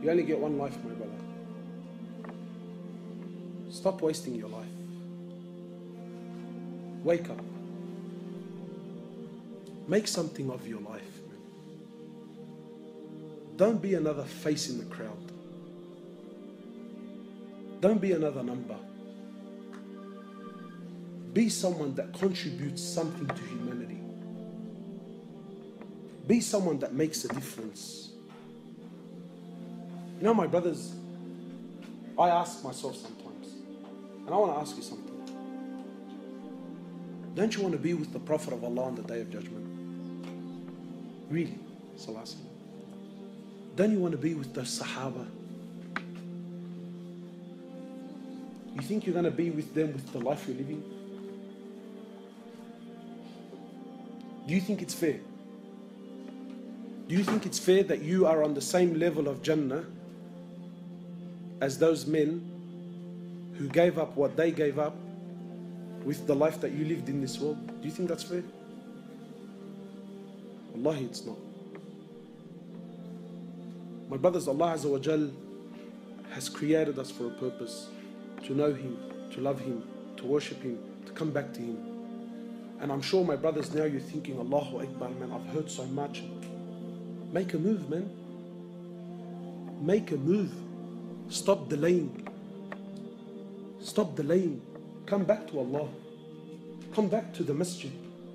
You only get one life, my brother. Stop wasting your life. Wake up. Make something of your life. Don't be another face in the crowd. Don't be another number. Be someone that contributes something to humanity. Be someone that makes a difference. You know, my brothers, I ask myself sometimes, and I want to ask you something. Don't you want to be with the Prophet of Allah on the Day of Judgment? Really? Sallallahu Alaihi Wasallam. Don't you want to be with the Sahaba? You think you're going to be with them with the life you're living? Do you think it's fair? Do you think it's fair that you are on the same level of Jannah as those men who gave up what they gave up with the life that you lived in this world? Do you think that's fair? Wallahi, it's not. My brothers, Allah Azza wa Jal has created us for a purpose. To know Him, to love Him, to worship Him, to come back to Him. And I'm sure, my brothers, now you're thinking, Allahu Akbar, man, I've heard so much. Make a move, man. Make a move. Stop delaying. Stop delaying. Come back to Allah. Come back to the masjid.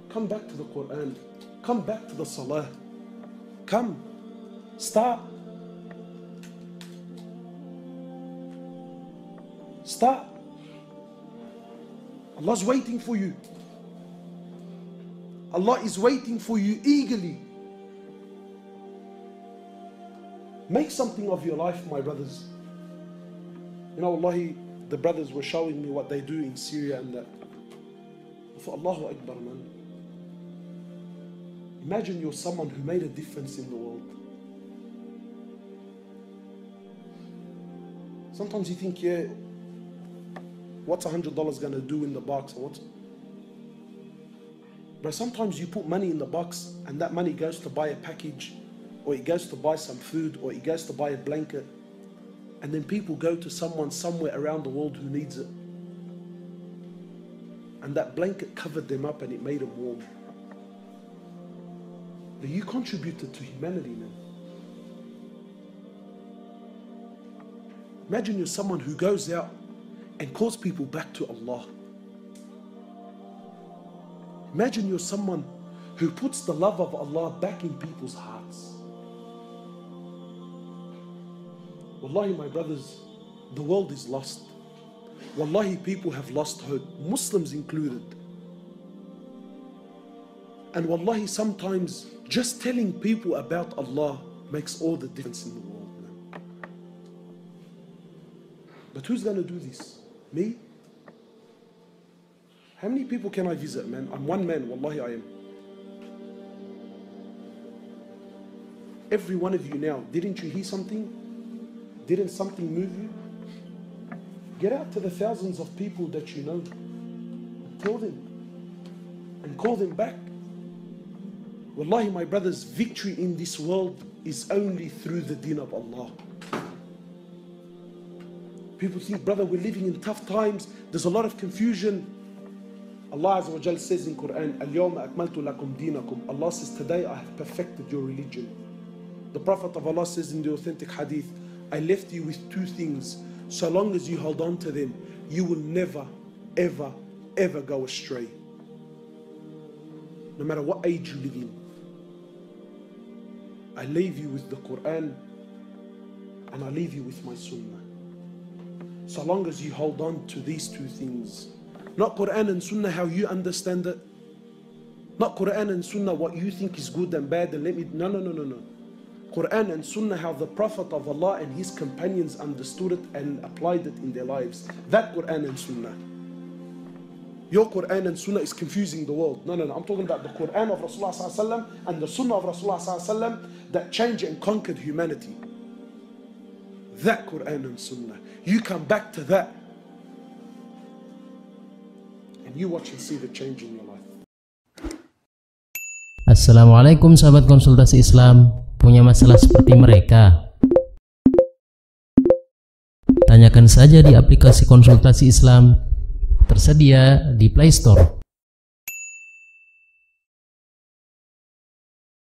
Come back to the Qur'an. Come back to the salah. Come. Start. Start. Allah's waiting for you. Allah is waiting for you eagerly. Make something of your life, my brothers. You know, Wallahi, the brothers were showing me what they do in Syria and that. I thought, Allahu Akbar, man. Imagine you're someone who made a difference in the world. Sometimes you think, yeah, what's $100 going to do in the box? Or what? But sometimes you put money in the box and that money goes to buy a package, or it goes to buy some food, or it goes to buy a blanket. And then people go to someone somewhere around the world who needs it. And that blanket covered them up and it made them warm. But you contributed to humanity, man. Imagine you're someone who goes out and calls people back to Allah. Imagine you're someone who puts the love of Allah back in people's hearts. Wallahi, my brothers, the world is lost. Wallahi, people have lost hope, Muslims included. And wallahi, sometimes just telling people about Allah makes all the difference in the world, man. But who's going to do this? Me? How many people can I visit, man? I'm one man, wallahi I am. Every one of you now, didn't you hear something? Didn't something move you? Get out to the thousands of people that you know and tell them and call them back. Wallahi, my brothers, victory in this world is only through the deen of Allah. People think, brother, we're living in tough times. There's a lot of confusion. Allah Azza wa Jal says in Quran, Al-Yawma akmaltu lakum dinakum. Allah says, today I have perfected your religion. The Prophet of Allah says in the authentic hadith, I left you with two things. So long as you hold on to them, you will never, ever, ever go astray. No matter what age you live in. I leave you with the Quran and I leave you with my Sunnah. So long as you hold on to these two things. Not Quran and Sunnah how you understand it. Not Quran and Sunnah what you think is good and bad and let me... No. Quran and Sunnah how the Prophet of Allah and his companions understood it and applied it in their lives. That Quran and Sunnah. Your Quran and Sunnah is confusing the world. No. I'm talking about the Quran of Rasulullah ﷺ and the Sunnah of Rasulullah ﷺ that changed and conquered humanity. That Quran and Sunnah. You come back to that. And you watch and see the change in your life. Assalamualaikum sahabat konsultasi Islam. Punya masalah seperti mereka? Tanyakan saja di aplikasi konsultasi Islam tersedia di Play Store.